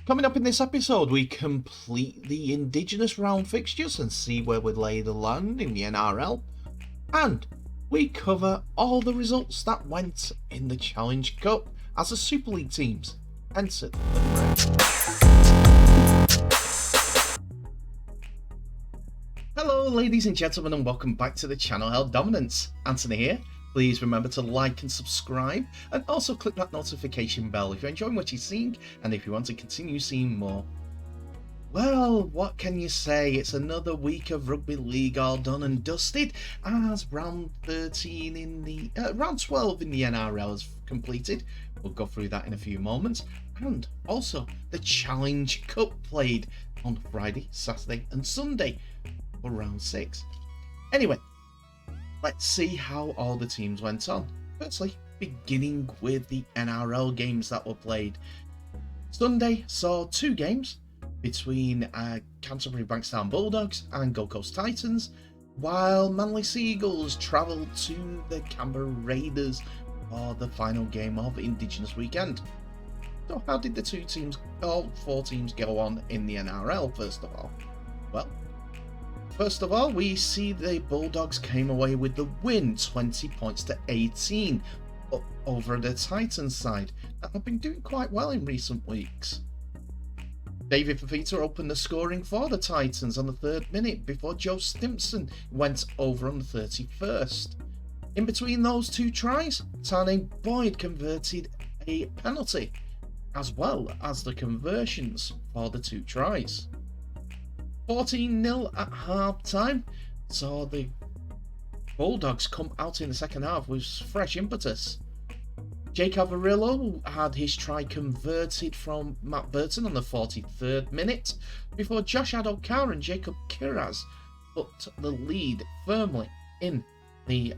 Coming up in this episode, we complete the Indigenous round fixtures and see where we lay the land in the NRL. And we cover all the results that went in the Challenge Cup as the Super League teams entered the break. Hello ladies and gentlemen, and welcome back to the channel Held Dominance. Anthony here. Please remember to like and subscribe, and also click that notification bell if you're enjoying what you're seeing and if you want to continue seeing more. Well, what can you say? It's another week of rugby league all done and dusted, as round 13 in the round 12 in the NRL is completed. We'll go through that in a few moments, and also the Challenge Cup played on Friday, Saturday, and Sunday for round 6. Anyway, let's see how all the teams went on. Firstly, beginning with the NRL games that were played. Sunday saw 2 games between Canterbury Bankstown Bulldogs and Gold Coast Titans, while Manly Seagulls travelled to the Canberra Raiders for the final game of Indigenous Weekend. So how did all 4 teams go on in the NRL first of all? Well, first of all, we see the Bulldogs came away with the win, 20 points to 18 over the Titans side that have been doing quite well in recent weeks. David Fafita opened the scoring for the Titans on the 3rd minute before Joe Stimson went over on the 31st. In between those 2 tries, Tane Boyd converted a penalty, as well as the conversions for the 2 tries. 14-0 at half-time saw the Bulldogs come out in the second half with fresh impetus. Jake Averillo had his try converted from Matt Burton on the 43rd minute before Josh Adokar and Jacob Kiraz put the lead firmly in the...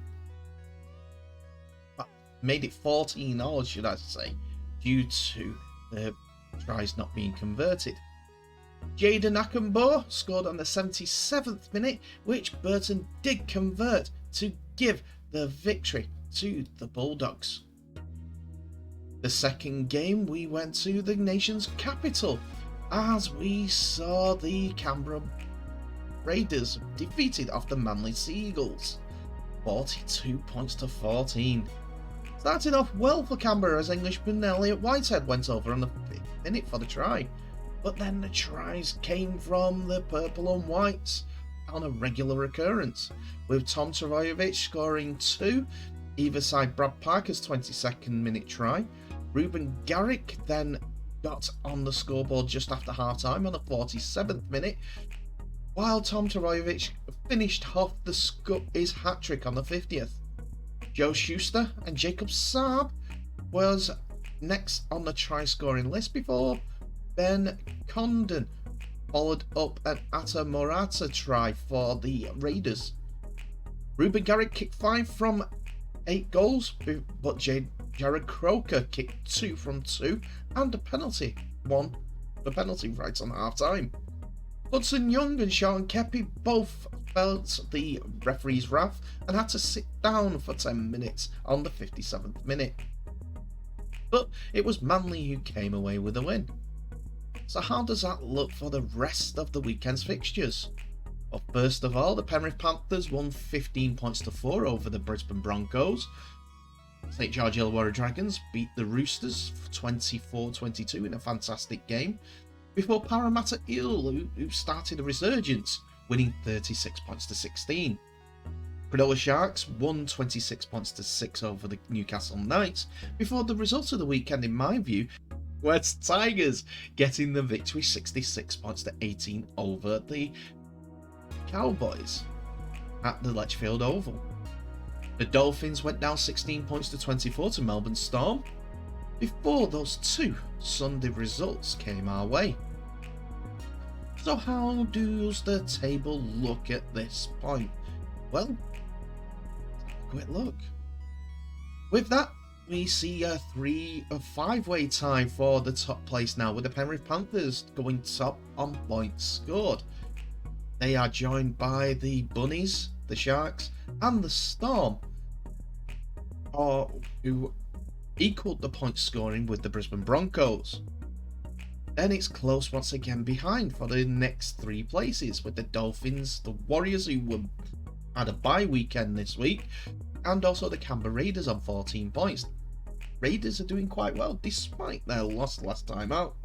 made it 14-all, should I say, due to the tries not being converted. Jaden Akambo scored on the 77th minute, which Burton did convert to give the victory to the Bulldogs. The second game, we went to the nation's capital as we saw the Canberra Raiders defeated off the Manly Seagulls, 42 points to 14. Started off well for Canberra as Englishman Elliot Whitehead went over on the 5th minute for the try. But then the tries came from the purple and whites on a regular occurrence, with Tom Travojevic scoring 2, either side Brad Parker's 22nd minute try. Ruben Garrick then got on the scoreboard just after half-time on the 47th minute, while Tom Travojevic finished off his hat-trick on the 50th. Joe Schuster and Jacob Saab was next on the try-scoring list before Ben Condon followed up an Atta Morata try for the Raiders. Ruben Garrick kicked 5 from 8 goals, but Jared Croker kicked 2 from 2 and a penalty, won the penalty right on half-time. Hudson Young and Sean Kepi both felt the referee's wrath and had to sit down for 10 minutes on the 57th minute. But it was Manly who came away with the win. So how does that look for the rest of the weekend's fixtures? Well, first of all, the Penrith Panthers won 15 points to 4 over the Brisbane Broncos. St George Illawarra Dragons beat the Roosters 24-22 in a fantastic game, before Parramatta Eel, who started a resurgence, winning 36 points to 16. Cronulla Sharks won 26 points to 6 over the Newcastle Knights, before the result of the weekend, in my view, West Tigers getting the victory 66 points to 18 over the Cowboys at the Litchfield Oval. The Dolphins went down 16 points to 24 to Melbourne Storm before those 2 Sunday results came our way. So how does the table look at this point? Well, quick look. With that, we see a 5-way tie for the top place now, with the Penrith Panthers going top on points scored. They are joined by the Bunnies, the Sharks, and the Storm, who equalled the point scoring with the Brisbane Broncos. Then it's close once again behind for the next 3 places, with the Dolphins, the Warriors, who had a bye weekend this week, and also the Canberra Raiders on 14 points. Raiders are doing quite well despite their loss last time out.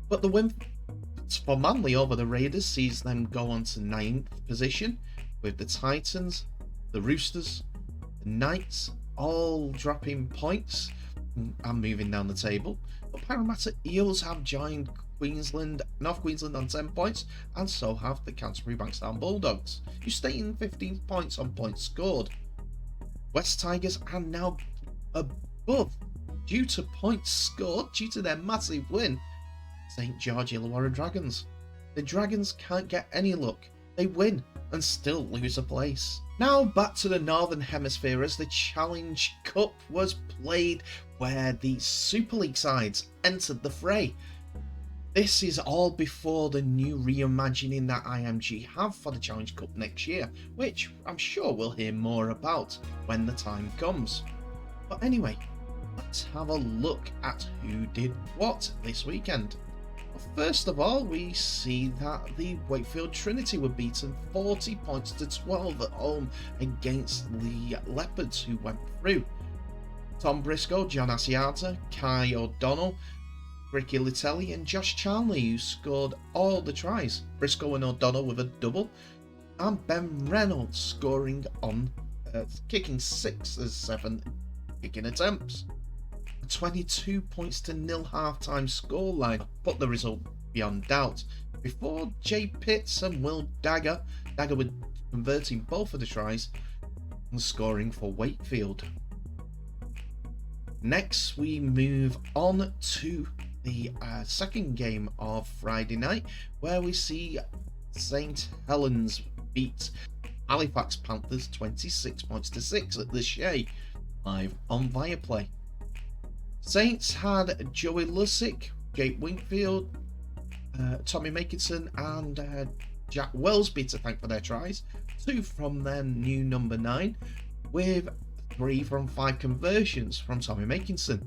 But the win for Manly over the Raiders sees them go on to 9th position, with the Titans, the Roosters, the Knights all dropping points and moving down the table. But Parramatta Eels have joined North Queensland on 10 points, and so have the Canterbury Bankstown Bulldogs, who stay in 15 points on points scored. West Tigers are now above due to points scored due to their massive win St George Illawarra Dragons. The Dragons can't get any luck. They win and still lose a place. Now back to the Northern Hemisphere, as the Challenge Cup was played, where the Super League sides entered the fray. This is all before the new reimagining that IMG have for the Challenge Cup next year, which I'm sure we'll hear more about when the time comes. But anyway, let's have a look at who did what this weekend. First of all, we see that the Wakefield Trinity were beaten 40 points to 12 at home against the Leopards, who went through. Tom Briscoe, John Asiata, Kai O'Donnell, Ricky Litelli and Josh Charnley, who scored all the tries. Briscoe and O'Donnell with a double, and Ben Reynolds scoring on kicking 6 of 7 kicking attempts. 22 points to 0 half-time scoreline put the result beyond doubt, before Jay Pitts and Will Dagger were converting both of the tries and scoring for Wakefield. Next we move on to the second game of Friday night, where we see St Helens beat Halifax Panthers 26 points to 6 at the Shea, live on Viaplay. Saints had Joey Lussick, Jake Wingfield, Tommy Makinson and Jack Wellsby to thank for their tries, 2 from their new number 9, with 3 from 5 conversions from Tommy Makinson.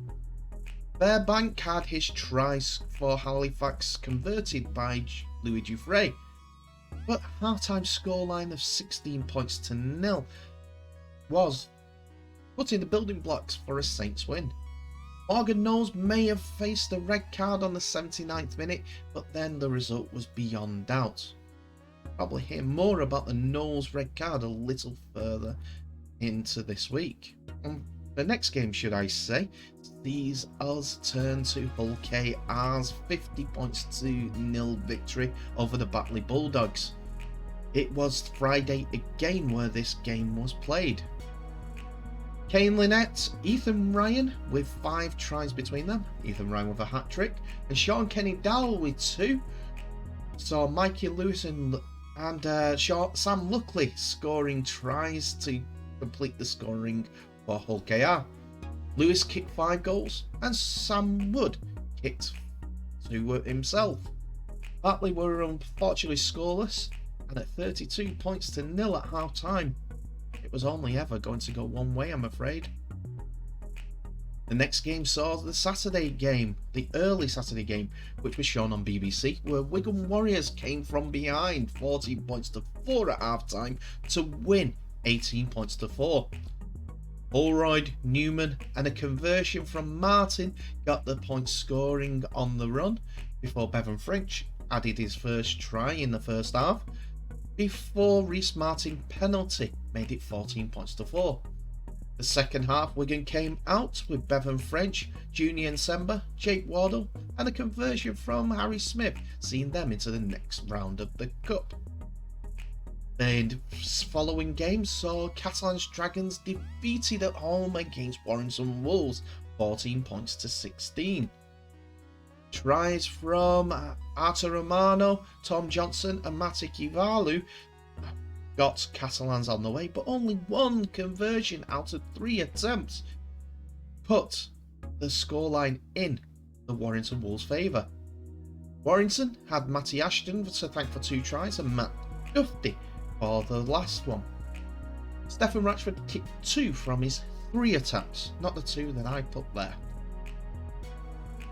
Fairbank had his tries for Halifax converted by Louis Dufresne, but half-time scoreline of 16 points to 0 was putting the building blocks for a Saints win. Morgan Knowles may have faced a red card on the 79th minute, but then the result was beyond doubt. Probably hear more about the Knowles red card a little further into this week. The next game, should I say, sees us turn to Hull KR's 50 points to 0 victory over the Batley Bulldogs. It was Friday again where this game was played. Kane Lynette, Ethan Ryan with 5 tries between them, Ethan Ryan with a hat-trick, and Sean Kenny Dowell with 2. Saw Mikey Lewis and Sam Luckley scoring tries to complete the scoring for Hull KR. Lewis kicked 5 goals and Sam Wood kicked 2 himself. Batley were unfortunately scoreless and at 32 points to 0 at half time. It was only ever going to go one way, I'm afraid. The next game saw the Saturday game, the early Saturday game, which was shown on BBC, where Wigan Warriors came from behind 14 points to 4 at half time to win 18 points to 4. Holroyd, Newman and a conversion from Martin got the point scoring on the run, before Bevan French added his first try in the first half, before Reece Martin penalty made it 14 points to 4. The second half, Wigan came out with Bevan French, Junior Nsemba, Jake Wardle and a conversion from Harry Smith, seeing them into the next round of the Cup. The following game saw Catalan's Dragons defeated at home against Warrington Wolves 14 points to 16. Tries from Artur Romano, Tom Johnson and Matic Ivalu got Catalans on the way, but only 1 conversion out of 3 attempts put the scoreline in the Warrington Wolves' favour. Warrington had Matty Ashton to thank for 2 tries and Matt Duffy for the last one. Stephen Ratchford kicked 2 from his 3 attempts, not the 2 that I put there.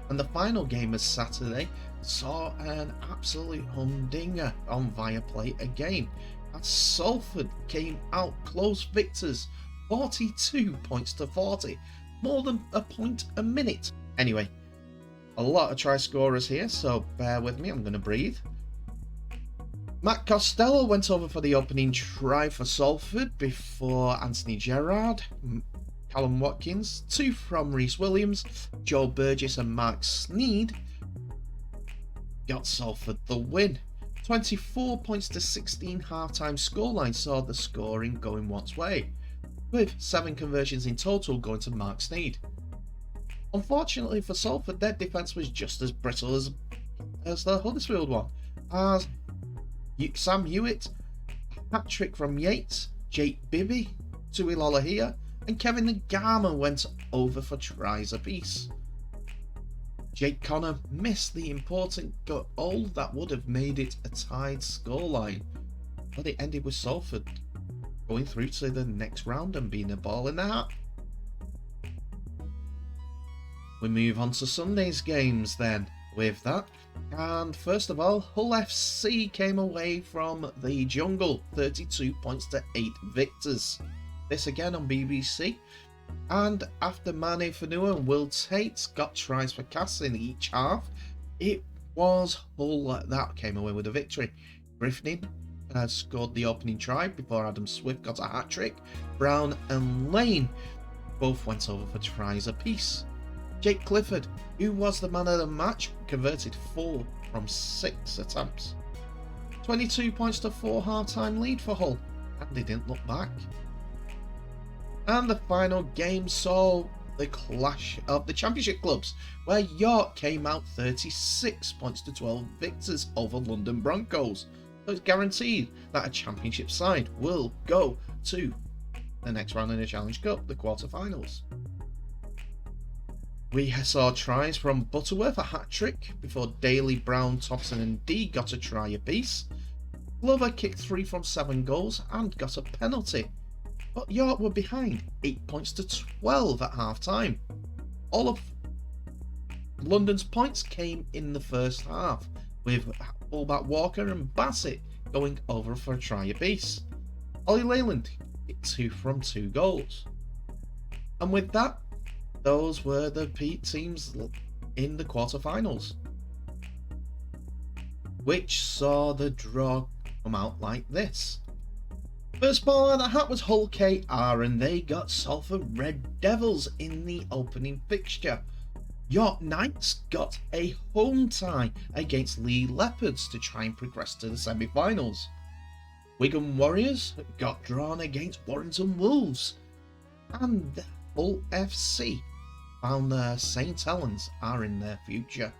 And the final game of Saturday saw an absolute humdinger on Viaplay again, as Salford came out close victors, 42 points to 40, more than a point a minute. Anyway, a lot of try scorers here, so bear with me, I'm going to breathe. Matt Costello went over for the opening try for Salford before Anthony Gerrard. Callum Watkins, 2 from Rhys Williams, Joe Burgess and Mark Sneed got Salford the win. 24 points to 16 half-time scoreline saw the scoring going one's way, with 7 conversions in total going to Mark Sneed. Unfortunately for Salford, their defence was just as brittle as the Huddersfield one, as Sam Hewitt, a hat-trick from Yates, Jake Bibby, Tui Lolohea and Kevin Nagama went over for tries apiece. Jake Connor missed the important goal that would have made it a tied scoreline, but it ended with Salford going through to the next round and being a ball in the hat. We move on to Sunday's games then with that, and first of all, Hull FC came away from the Jungle, 32 points to 8 victors. This again on BBC, and after Mane Fanua and Will Tate got tries for Cass in each half, it was Hull that came away with a victory. Griffin scored the opening try before Adam Swift got a hat-trick. Brown and Lane both went over for tries apiece. Jake Clifford, who was the man of the match, converted 4 from 6 attempts. 22 points to 4 half-time lead for Hull, and they didn't look back. And the final game saw the clash of the Championship clubs, where York came out 36 points to 12 victors over London Broncos. So it's guaranteed that a Championship side will go to the next round in the Challenge Cup, the quarter-finals. We saw tries from Butterworth, a hat-trick, before Daly, Brown, Thompson and Dee got a try apiece. Glover kicked 3 from 7 goals and got a penalty. But York were behind 8 points to 12 at half-time. All of London's points came in the first half, with fullback Walker and Bassett going over for a try apiece. Ollie Leyland kicked 2 from 2 goals. And with that, those were the teams in the quarterfinals, which saw the draw come out like this. First ball out of the hat was Hull KR, and they got Salford Red Devils in the opening fixture. York Knights got a home tie against Lee Leopards to try and progress to the semi-finals. Wigan Warriors got drawn against Warrington Wolves, and Hull FC found their St Helens are in their future.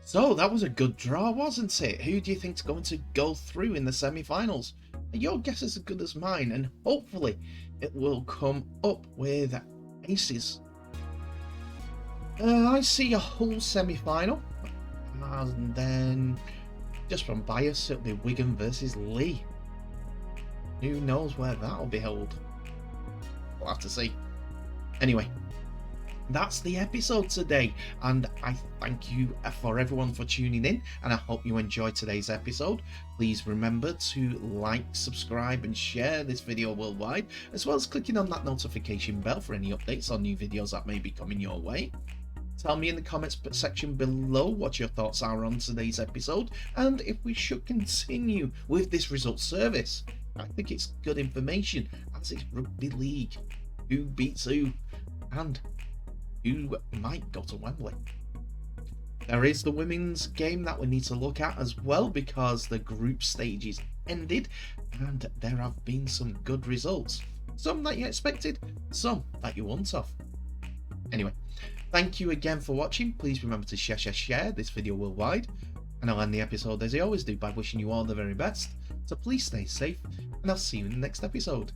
So that was a good draw, wasn't it? Who do you think's going to go through in the semi-finals? Your guess is as good as mine, and hopefully it will come up with aces. I see a Hull semi-final, and then just from bias it'll be Wigan versus Lee. Who knows where that'll be held? We'll have to see. Anyway, that's the episode today, and I thank you for everyone for tuning in, and I hope you enjoyed today's episode. Please remember to like, subscribe and share this video worldwide, as well as clicking on that notification bell for any updates on new videos that may be coming your way. Tell me in the comments section below what your thoughts are on today's episode, and if we should continue with this results service. I think it's good information, as it's rugby league. Who beats who, and who might go to Wembley. There is the women's game that we need to look at as well, because the group stages ended and there have been some good results. Some that you expected, some that you wouldn't have. Anyway, thank you again for watching. Please remember to share this video worldwide, and I'll end the episode as I always do by wishing you all the very best. So please stay safe, and I'll see you in the next episode.